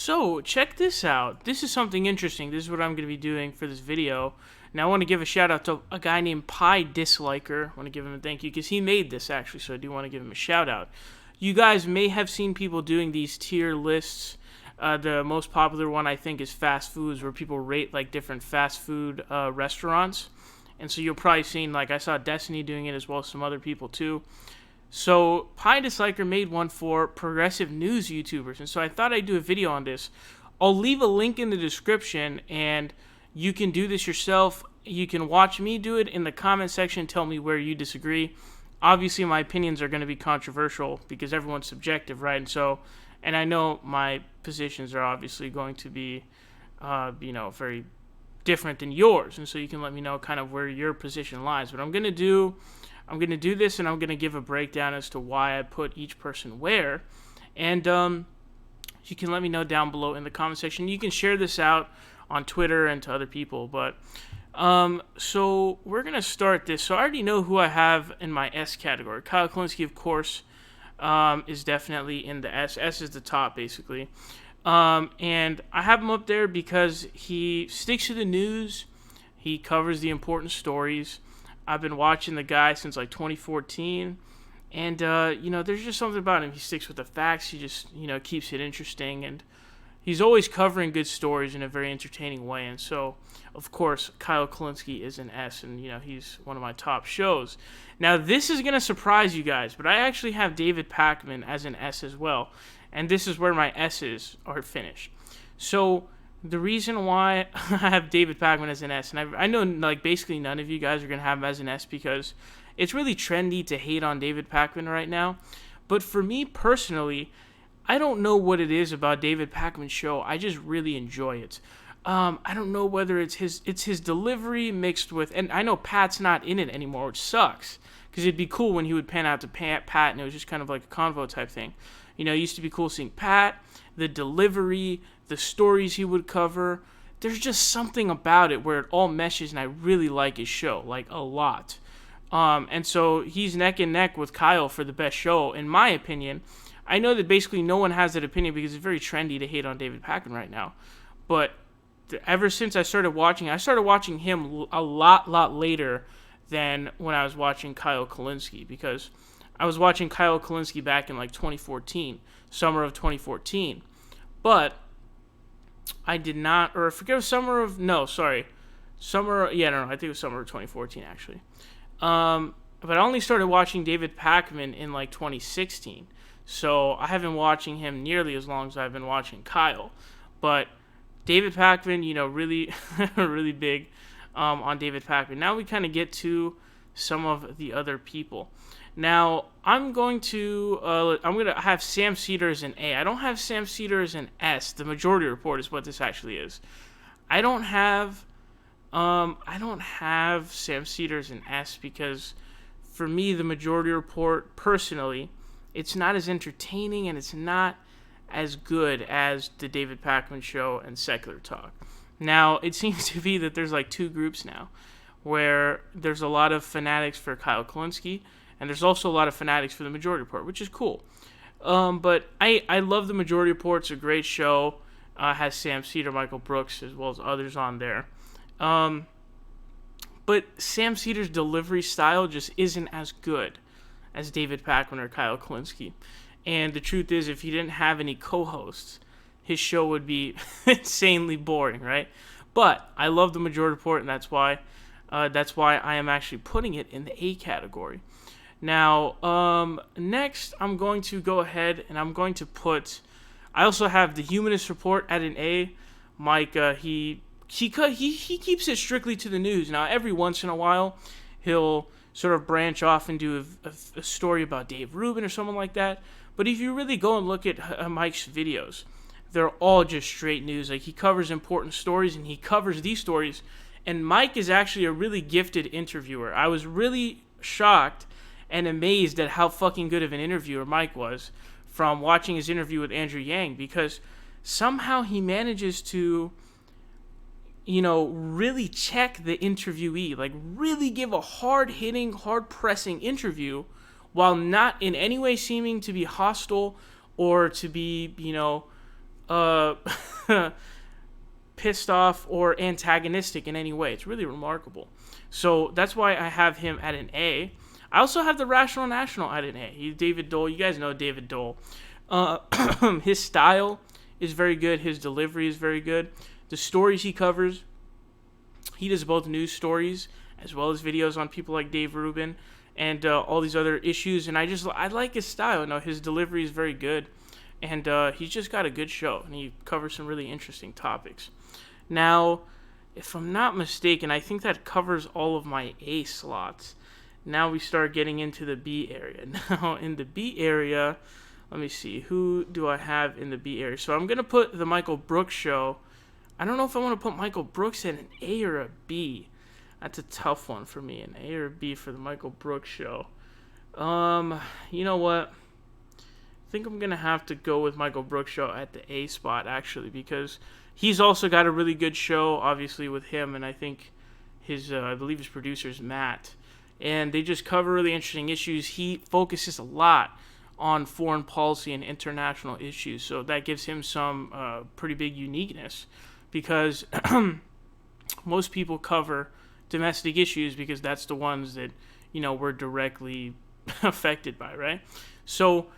So, check this out. This is something interesting. This is what I'm going to be doing for this video. Now, I want to give a shout out to a guy named Pie Disliker. I want to give him a thank you because he made this, actually, so I do want to give him a shout out. You guys may have seen people doing these tier lists. The most popular one, I think, is fast foods, where people rate, like, different fast food restaurants. And so you'll probably seen, like, I saw Destiny doing it as well as some other people, too. So, Pie Disliker made one for progressive news YouTubers, and so I thought I'd do a video on this. I'll leave a link in the description, and you can do this yourself. You can watch me do it in the comment section, tell me where you disagree. Obviously, my opinions are going to be controversial, because everyone's subjective, right? And I know my positions are obviously going to be, very different than yours, and so you can let me know kind of where your position lies. But I'm going to do this, and I'm going to give a breakdown as to why I put each person where. And you can let me know down below in the comment section. You can share this out on Twitter and to other people. But so we're going to start this. So I already know who I have in my S category. Kyle Kalinske, of course, is definitely in the S. S is the top, basically. And I have him up there because he sticks to the news. He covers the important stories. I've been watching the guy since like 2014, and there's just something about him. He sticks with the facts. He just keeps it interesting, and he's always covering good stories in a very entertaining way. And so, of course, Kyle Kalinske is an S, and he's one of my top shows. Now, this is gonna surprise you guys, but I actually have David Pakman as an S as well, and this is where my S's are finished. So, the reason why I have David Pakman as an S, and I know like basically none of you guys are going to have him as an S because it's really trendy to hate on David Pakman right now. But for me personally, I don't know what it is about David Pakman's show. I just really enjoy it. I don't know whether it's his delivery mixed with, and I know Pat's not in it anymore, which sucks. Because it'd be cool when he would pan out to Pat, and it was just kind of like a convo type thing. It used to be cool seeing Pat, the delivery, the stories he would cover. There's just something about it where it all meshes, and I really like his show, like a lot. And so he's neck and neck with Kyle for the best show, in my opinion. I know that basically no one has that opinion because it's very trendy to hate on David Pakman right now. But ever since I started watching him a lot later than when I was watching Kyle Kalinske, because I was watching Kyle Kalinske back in like 2014, summer of 2014. But I did not, or I forget, I think it was summer of 2014 actually. But I only started watching David Pakman in like 2016. So I haven't been watching him nearly as long as I've been watching Kyle. But David Pakman, really, really big on David Pakman. Now we kind of get to some of the other people. Now, I'm going to have Sam Seder as an A. I don't have Sam Seder as an S. The Majority Report is what this actually is. I don't have Sam Seder as an S because, for me, the Majority Report, personally, it's not as entertaining and it's not as good as the David Pakman Show and Secular Talk. Now, it seems to be that there's like two groups now, where there's a lot of fanatics for Kyle Kalinske, and there's also a lot of fanatics for the Majority Report, which is cool. But I love the Majority Report. It's a great show. Has Sam Seder, Michael Brooks, as well as others on there. But Sam Seder's delivery style just isn't as good as David Pakman or Kyle Kalinske. And the truth is, if he didn't have any co-hosts, his show would be insanely boring, right? But I love the Majority Report, and that's why I am actually putting it in the A category. Now, next, I'm going to go ahead and I'm going to put. I also have the Humanist Report at an A. Mike, he keeps it strictly to the news. Now, every once in a while, he'll sort of branch off and do a story about Dave Rubin or someone like that. But if you really go and look at Mike's videos, they're all just straight news. Like, he covers important stories, and he covers these stories. And Mike is actually a really gifted interviewer. I was really shocked and amazed at how fucking good of an interviewer Mike was from watching his interview with Andrew Yang, because somehow he manages to, really check the interviewee, like really give a hard-hitting, hard-pressing interview while not in any way seeming to be hostile or to be, uh, pissed off or antagonistic in any way. It's really remarkable. So that's why I have him at an A. I also have the Rational National at an A. David Dole. You guys know David Dole. His style is very good. His delivery is very good. The stories he covers, he does both news stories as well as videos on people like Dave Rubin and all these other issues. And I like his style. No, his delivery is very good. And he's just got a good show. And he covers some really interesting topics. Now, if I'm not mistaken, I think that covers all of my A slots. Now we start getting into the B area. Now, in the B area, let me see. Who do I have in the B area? So I'm going to put the Michael Brooks show. I don't know if I want to put Michael Brooks in an A or a B. That's a tough one for me, an A or a B for the Michael Brooks show. You know what? I think I'm going to have to go with Michael Brooks show at the A spot, actually, because he's also got a really good show, obviously, with him, and I think I believe his producer is Matt. And they just cover really interesting issues. He focuses a lot on foreign policy and international issues, so that gives him some pretty big uniqueness, because most people cover domestic issues because that's the ones that, we're directly affected by, right? So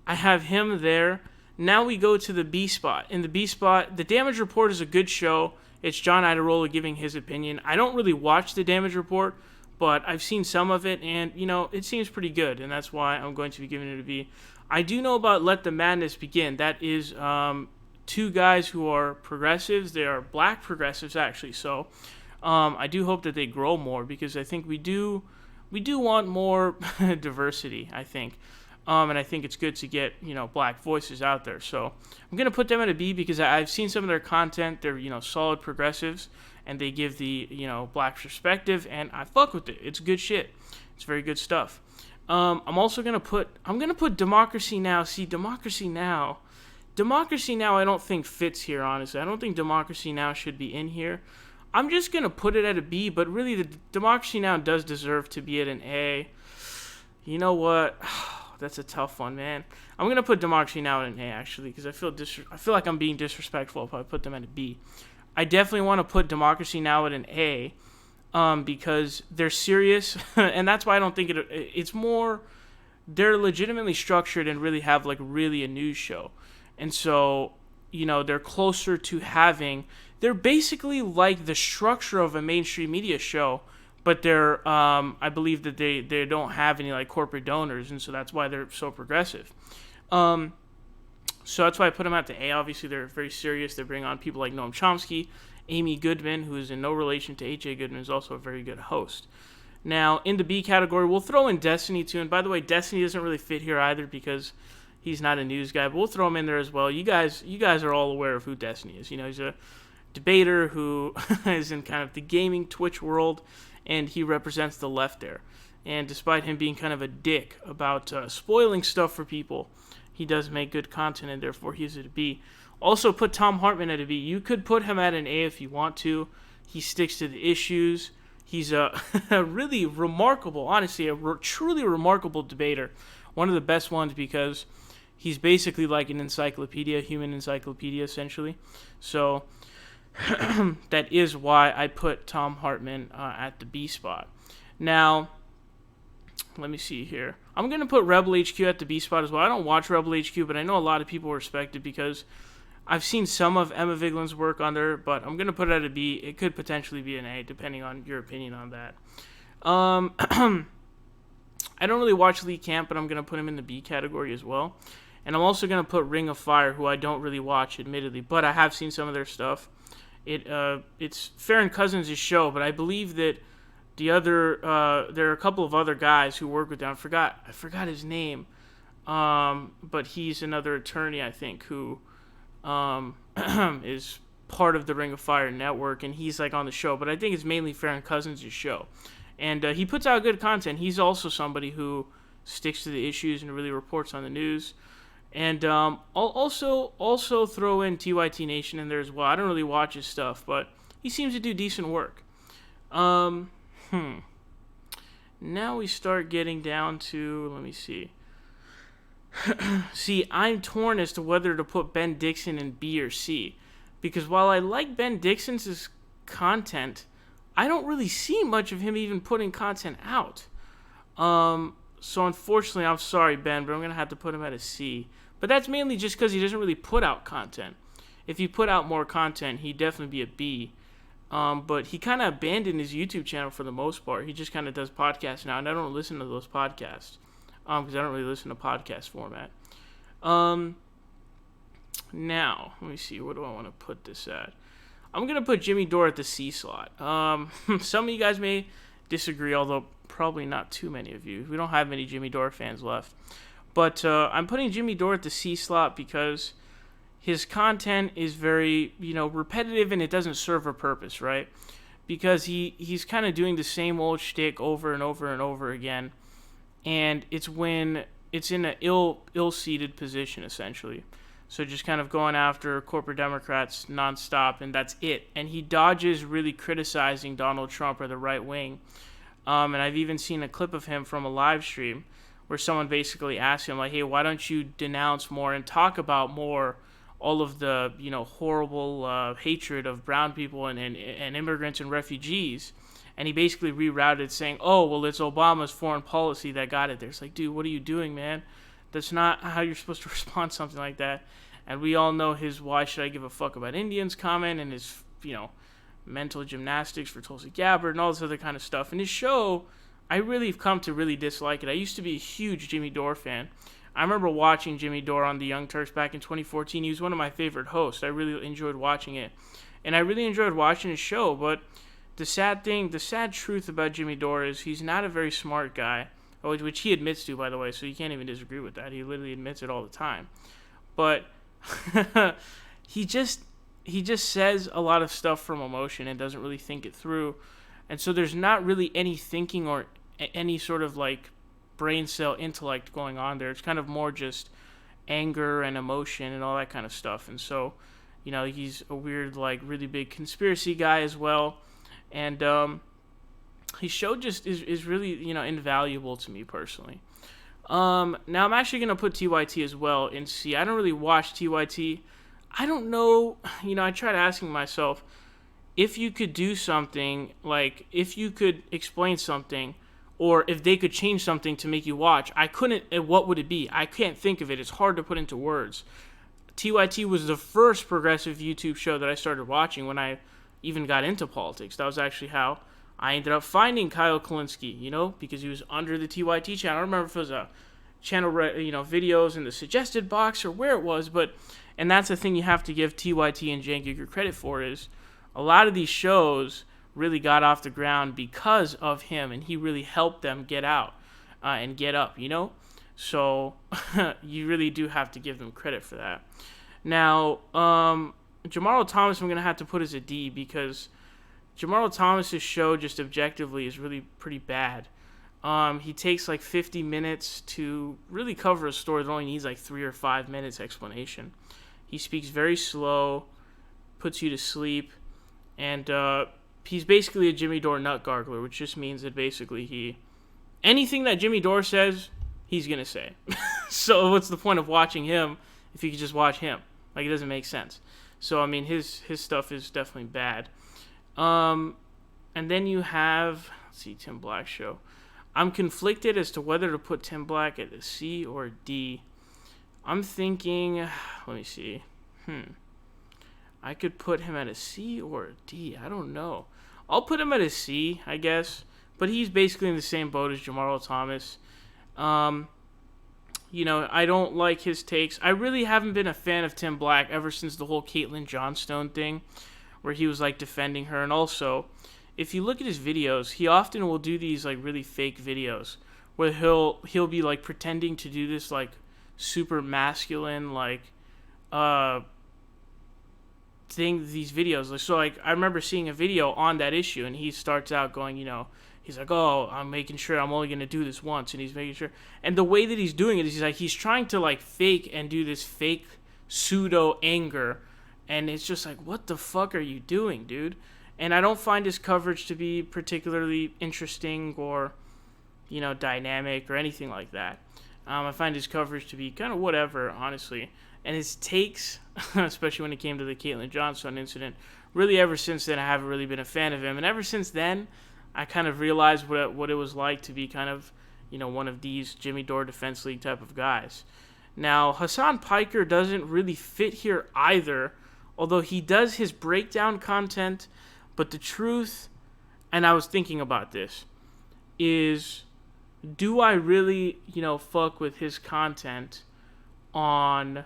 I have him there. Now we go to the B spot. In the B spot, The Damage Report is a good show. It's John Iadarola giving his opinion. I don't really watch The Damage Report, but I've seen some of it, and, it seems pretty good, and that's why I'm going to be giving it a B. I do know about Let the Madness Begin. That is two guys who are progressives. They are black progressives, actually, so I do hope that they grow more, because I think we do want more diversity, I think. And I think it's good to get, black voices out there. So I'm going to put them at a B because I've seen some of their content. They're, solid progressives, and they give the, black perspective, and I fuck with it. It's good shit. It's very good stuff. I'm also going to put Democracy Now! See, Democracy Now! I don't think fits here, honestly. I don't think Democracy Now! Should be in here. I'm just going to put it at a B, but really the Democracy Now! Does deserve to be at an A. You know what? That's a tough one, man. I'm gonna put Democracy Now! at an A, actually, because I feel like I'm being disrespectful if I put them at a B. I definitely want to put Democracy Now! At an A, because they're serious, and that's why I don't think it's more. They're legitimately structured and really have really a news show, and so they're closer to having. They're basically like the structure of a mainstream media show. But they're, I believe that they don't have any corporate donors, and so that's why they're so progressive. So that's why I put them at the A. Obviously, they're very serious. They bring on people like Noam Chomsky, Amy Goodman, who is in no relation to H.A. Goodman, is also a very good host. Now, in the B category, we'll throw in Destiny too. And by the way, Destiny doesn't really fit here either because he's not a news guy. But we'll throw him in there as well. You guys are all aware of who Destiny is. He's a debater who is in kind of the gaming Twitch world. And he represents the left there. And despite him being kind of a dick about spoiling stuff for people, he does make good content, and therefore he's at a B. Also put Tom Hartman at a B. You could put him at an A if you want to. He sticks to the issues. He's a really remarkable, honestly, truly remarkable debater. One of the best ones because he's basically like an encyclopedia, human encyclopedia, essentially. So that is why I put Tom Hartman at the B spot. Now, let me see here. I'm going to put Rebel HQ at the B spot as well. I don't watch Rebel HQ, but I know a lot of people respect it because I've seen some of Emma Viglin's work on there, but I'm going to put it at a B. It could potentially be an A, depending on your opinion on that. I don't really watch Lee Camp, but I'm going to put him in the B category as well. And I'm also going to put Ring of Fire, who I don't really watch, admittedly, but I have seen some of their stuff. It's Farron Cousins' show, but I believe that there are a couple of other guys who work with them. I forgot his name, but he's another attorney, I think, who is part of the Ring of Fire network, and he's on the show. But I think it's mainly Farron Cousins' show, and he puts out good content. He's also somebody who sticks to the issues and really reports on the news. And I'll also throw in TYT Nation in there as well. I don't really watch his stuff, but he seems to do decent work. Now we start getting down to, let me see. See, I'm torn as to whether to put Ben Dixon in B or C. Because while I like Ben Dixon's content, I don't really see much of him even putting content out. So unfortunately, I'm sorry, Ben, but I'm going to have to put him at a C. But that's mainly just because he doesn't really put out content. If he put out more content, he'd definitely be a B. But he kind of abandoned his YouTube channel for the most part. He just kind of does podcasts now, and I don't listen to those podcasts because I don't really listen to podcast format. Now, let me see. What do I want to put this at? I'm going to put Jimmy Dore at the C slot. Some of you guys may disagree, although probably not too many of you. We don't have many Jimmy Dore fans left. But I'm putting Jimmy Dore at the C slot because his content is very, repetitive and it doesn't serve a purpose, right? Because he's kind of doing the same old shtick over and over and over again. And it's when it's in an ill-seated position, essentially. So just kind of going after corporate Democrats nonstop, and that's it. And he dodges really criticizing Donald Trump or the right wing. And I've even seen a clip of him from a live stream where someone basically asked him, like, hey, why don't you denounce more and talk about more all of the, horrible hatred of brown people and immigrants and refugees. And he basically rerouted saying, oh, well, it's Obama's foreign policy that got it there. It's like, dude, what are you doing, man? That's not how you're supposed to respond to something like that. And we all know his why should I give a fuck about Indians comment and his, mental gymnastics for Tulsi Gabbard and all this other kind of stuff. And his show, I really have come to really dislike it. I used to be a huge Jimmy Dore fan. I remember watching Jimmy Dore on the Young Turks back in 2014. He was one of my favorite hosts. I really enjoyed watching it. And I really enjoyed watching his show. But the sad truth about Jimmy Dore is he's not a very smart guy, which he admits to, by the way, so you can't even disagree with that. He literally admits it all the time. But he just says a lot of stuff from emotion and doesn't really think it through. And so there's not really any thinking or any sort of brain cell intellect going on there. It's kind of more just anger and emotion and all that kind of stuff. And so, he's a weird, really big conspiracy guy as well. And his show just is really, invaluable to me personally. Now I'm actually going to put TYT as well in C. I don't really watch TYT. I don't know, I tried asking myself, if you could do something, if you could explain something, or if they could change something to make you watch, I couldn't, what would it be? I can't think of it. It's hard to put into words. TYT was the first progressive YouTube show that I started watching when I even got into politics. That was actually how I ended up finding Kyle Kulinski, because he was under the TYT channel. I don't remember if it was a channel, videos in the suggested box or where it was, and that's the thing you have to give TYT and Jan Giger credit for is a lot of these shows really got off the ground because of him, and he really helped them get out and get up, So you really do have to give them credit for that. Now, Jamarl Thomas I'm going to have to put as a D because Jamarl Thomas's show just objectively is really pretty bad. He takes 50 minutes to really cover a story that only needs 3 or 5 minutes explanation. He speaks very slow, puts you to sleep, and he's basically a Jimmy Dore nut gargler, which just means that basically anything that Jimmy Dore says, he's going to say. So what's the point of watching him if you could just watch him? It doesn't make sense. So, his stuff is definitely bad. And then you have, Tim Black show. I'm conflicted as to whether to put Tim Black at a C or a D. I'm thinking, let me see. I could put him at a C or a D. I don't know. I'll put him at a C, I guess. But he's basically in the same boat as Jamarl Thomas. I don't like his takes. I really haven't been a fan of Tim Black ever since the whole Caitlyn Johnstone thing, where he was defending her. And also, if you look at his videos, he often will do these really fake videos where he'll be pretending to do this super masculine thing, these videos. So I remember seeing a video on that issue, and he starts out going, he's like, oh, I'm making sure I'm only going to do this once, and he's making sure. And the way that he's doing it is he's trying to fake and do this fake pseudo anger, and it's just what the fuck are you doing, dude? And I don't find his coverage to be particularly interesting or, dynamic or anything like that. I find his coverage to be kind of whatever, honestly. And his takes, especially when it came to the Caitlyn Johnson incident, really ever since then I haven't really been a fan of him. And ever since then, I kind of realized what it was like to be kind of, one of these Jimmy Dore Defense League type of guys. Now, Hassan Piker doesn't really fit here either, although he does his breakdown content. But the truth, and I was thinking about this, is do I really, fuck with his content on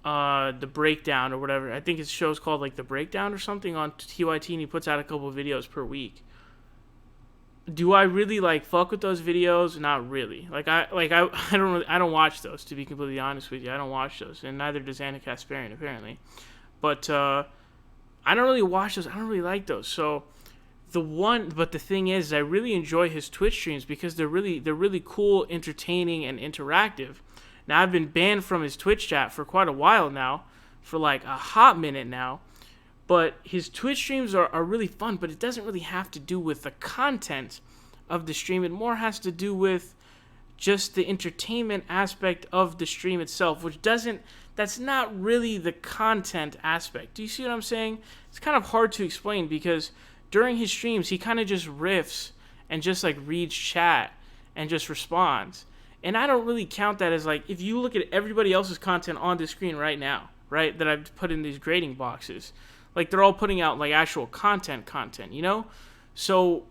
the breakdown or whatever? I think his show's called like The Breakdown or something on TYT, and he puts out a couple of videos per week. Do I really fuck with those videos? Not really. I don't watch those, to be completely honest with you. I don't watch those, and neither does Anna Kasparian apparently. But I don't really watch those. I don't really like those. So but the thing is, I really enjoy his Twitch streams because they're really cool, entertaining, and interactive. Now, I've been banned from his Twitch chat for quite a while now, for a hot minute now. But his Twitch streams are really fun, but it doesn't really have to do with the content of the stream. It more has to do with just the entertainment aspect of the stream itself, that's not really the content aspect. Do you see what I'm saying? It's kind of hard to explain because during his streams, he kind of just riffs and just reads chat and just responds. And I don't really count that as if you look at everybody else's content on the screen right now, right, that I've put in these grading boxes, they're all putting out actual content, So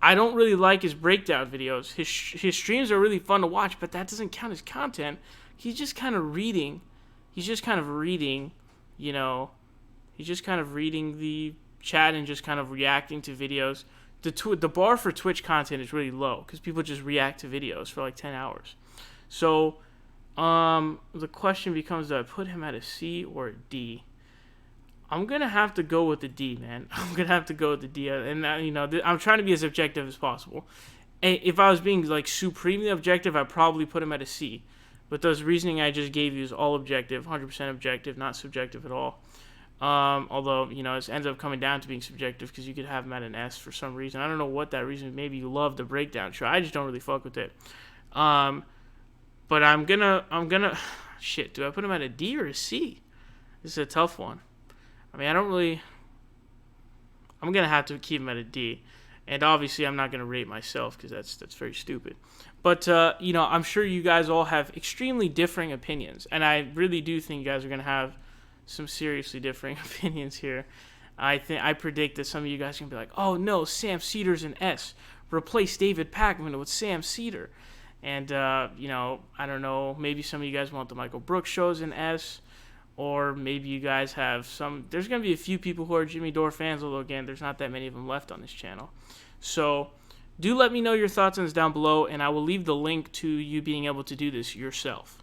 I don't really like his breakdown videos. His streams are really fun to watch, but that doesn't count as content. He's just kind of reading. He's just kind of reading, he's just kind of reading the chat and just kind of reacting to videos. The bar for Twitch content is really low because people just react to videos for 10 hours. So the question becomes, do I put him at a C or a D? I'm going to have to go with the D, man. I'm going to have to go with the D. And, I'm trying to be as objective as possible. And if I was being, supremely objective, I'd probably put him at a C. But those reasoning I just gave you is all objective, 100% objective, not subjective at all. Although, it ends up coming down to being subjective because you could have him at an S for some reason. I don't know what that reason is. Maybe you love the breakdown show. I just don't really fuck with it. But I'm gonna... Shit, do I put him at a D or a C? This is a tough one. I mean, I'm going to have to keep him at a D. And obviously, I'm not going to rate myself because that's very stupid. But, I'm sure you guys all have extremely differing opinions. And I really do think you guys are going to have some seriously differing opinions here. I predict that some of you guys are going to be like, oh, no, Sam Cedar's an S. Replace David Pakman with Sam Cedar. And, I don't know, maybe some of you guys want the Michael Brooks shows an S. Or maybe you guys have there's going to be a few people who are Jimmy Dore fans, although, again, there's not that many of them left on this channel. So do let me know your thoughts on this down below, and I will leave the link to you being able to do this yourself.